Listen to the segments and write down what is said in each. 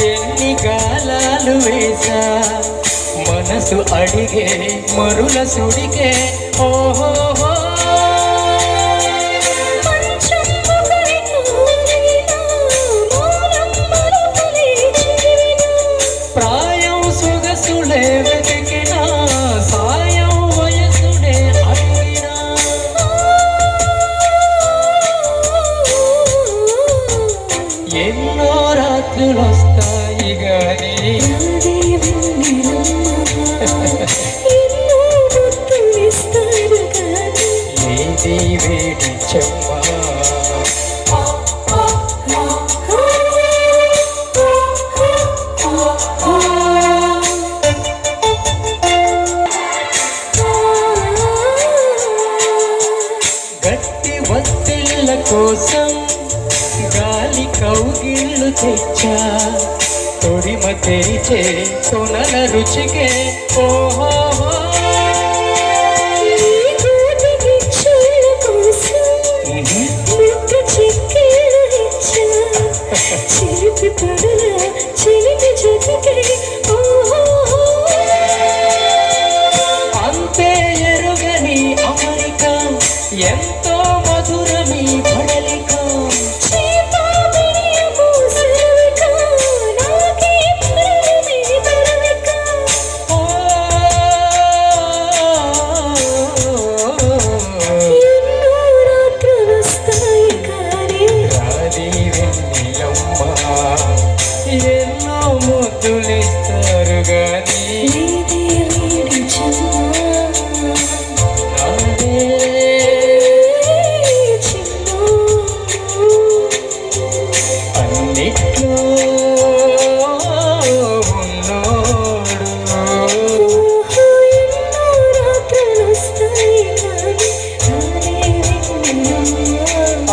ఎన్ని గాలాలు వేసా మనసు అడిగే మరుల సుడిగే ఓహో ప్రాయం సొగసులే వెతికినా సాయం వయసుడే అడిగినా ఎన్నో రాత్రులొస్తాయి గాని ఏది వేడి చెమ్మా గట్టి వత్తిళ్ళ కోసం గాలి కౌగిళ్ళు తెచ్చా తొడిమ తెరిచే తొనల రుచికే ఓహో అంతే ఎరుగని అమరిక ఎంతో మధురమీ పడలిక ఎన్నో ముద్దులిస్తారు గాని అన్నిట్లో ఉన్నోడు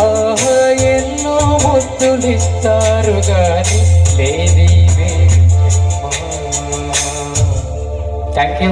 ఆహా ఎన్నో ముద్దులిస్తారు గాని లేది థ్యాంక్ యూ.